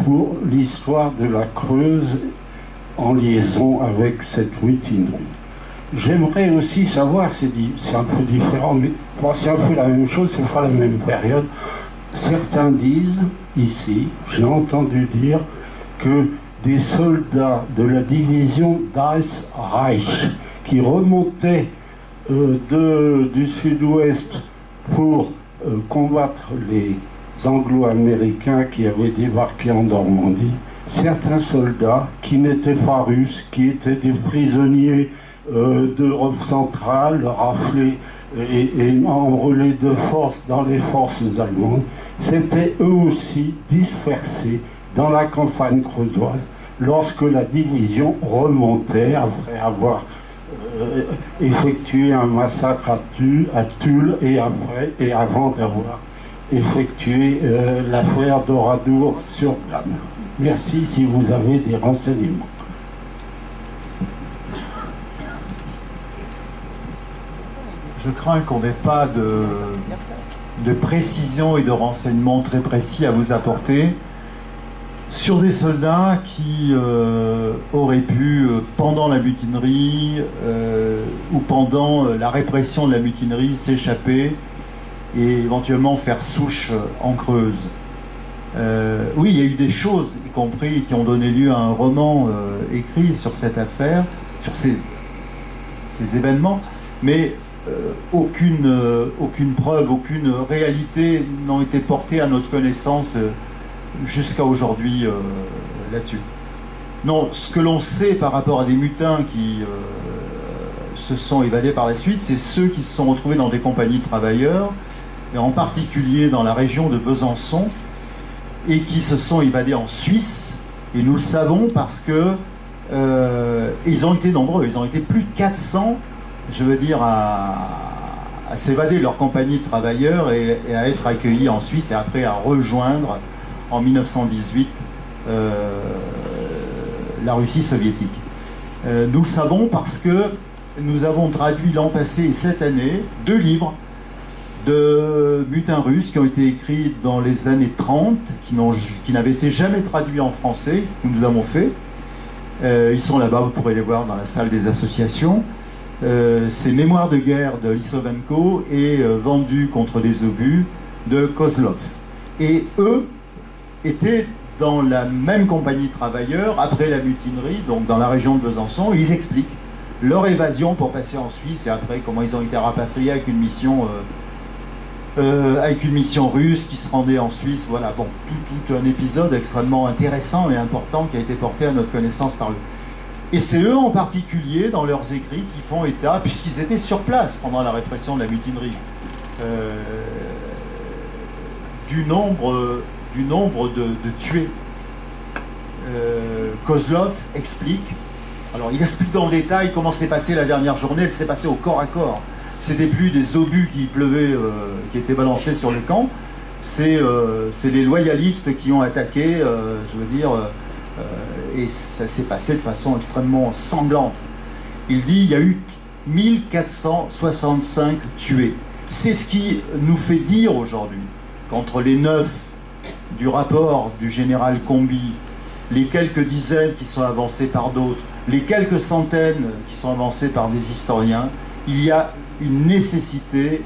pour l'histoire de la Creuse en liaison avec cette mutinerie. J'aimerais aussi savoir, c'est un peu différent, mais bon, c'est un peu la même chose, c'est pas la même période. Certains disent, ici, j'ai entendu dire que des soldats de la division d'Als Reich qui remontaient du sud-ouest pour combattre les anglo-américains qui avaient débarqué en Normandie, certains soldats qui n'étaient pas russes, qui étaient des prisonniers d'Europe centrale, raflés et enrôlés de force dans les forces allemandes, s'étaient eux aussi dispersés dans la campagne creusoise lorsque la division remontait après avoir effectué un massacre à Tulle et avant d'avoir effectué l'affaire d'Oradour sur Glane. Merci si vous avez des renseignements. Je crains qu'on n'ait pas de précision et de renseignements très précis à vous apporter sur des soldats qui auraient pu, pendant la mutinerie ou pendant la répression de la mutinerie, s'échapper et éventuellement faire souche en Creuse. Oui, il y a eu des choses, y compris qui ont donné lieu à un roman écrit sur cette affaire, sur ces événements, mais aucune preuve, aucune réalité n'ont été portées à notre connaissance jusqu'à aujourd'hui là-dessus. Non, ce que l'on sait par rapport à des mutins qui se sont évadés par la suite, c'est ceux qui se sont retrouvés dans des compagnies de travailleurs, et en particulier dans la région de Besançon, et qui se sont évadés en Suisse, et nous le savons parce que ils ont été nombreux, ils ont été plus de 400, je veux dire, à s'évader de leur compagnie de travailleurs et à être accueillis en Suisse et après à rejoindre en 1918 la Russie soviétique. Nous le savons parce que nous avons traduit l'an passé et cette année 2 livres de mutins russes qui ont été écrits dans les années 30, qui n'avaient été jamais traduits en français, que nous avons fait. Ils sont là-bas, vous pourrez les voir dans la salle des associations. C'est Mémoires de guerre de Lisovenko et Vendus contre des obus de Kozlov. Et eux étaient dans la même compagnie de travailleurs après la mutinerie, donc dans la région de Besançon, et ils expliquent leur évasion pour passer en Suisse et après comment ils ont été rapatriés avec une mission russe qui se rendait en Suisse. Voilà, bon, tout un épisode extrêmement intéressant et important qui a été porté à notre connaissance par eux. Et c'est eux en particulier, dans leurs écrits, qui font état, puisqu'ils étaient sur place pendant la répression de la mutinerie, du nombre de tués. Kozlov explique, alors il explique dans le détail comment s'est passée la dernière journée. Elle s'est passée au corps à corps. C'était plus des obus qui pleuvaient, qui étaient balancés sur le camp, c'est les loyalistes qui ont attaqué, je veux dire, et ça s'est passé de façon extrêmement sanglante. Il dit il y a eu 1465 tués. C'est ce qui nous fait dire aujourd'hui qu'entre les 9 du rapport du général Combi, les quelques dizaines qui sont avancées par d'autres, les quelques centaines qui sont avancées par des historiens, il y a une nécessité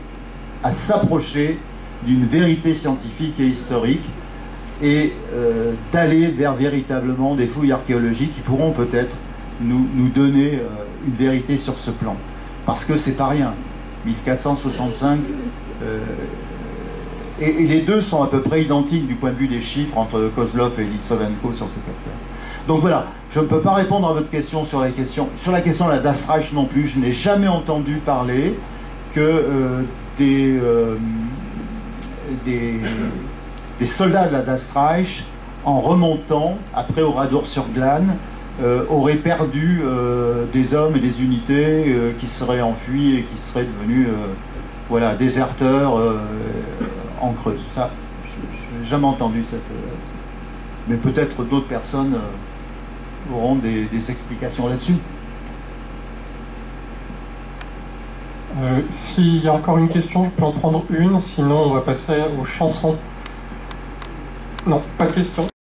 à s'approcher d'une vérité scientifique et historique et d'aller vers véritablement des fouilles archéologiques qui pourront peut-être nous donner une vérité sur ce plan. Parce que c'est pas rien. 1465, et les deux sont à peu près identiques du point de vue des chiffres entre Kozlov et Lisovenko sur cette affaire. Donc voilà, je ne peux pas répondre à votre question sur la question de la Das Reich non plus. Je n'ai jamais entendu parler que des soldats de la Das Reich, en remontant après Oradour-sur-Glane, auraient perdu des hommes et des unités qui seraient enfuis et qui seraient devenus voilà, déserteurs en Creuse. Ça, je n'ai jamais entendu cette... mais peut-être d'autres personnes auront des explications là-dessus. S'il y a encore une question, je peux en prendre une, sinon on va passer aux chansons. Non, pas de question.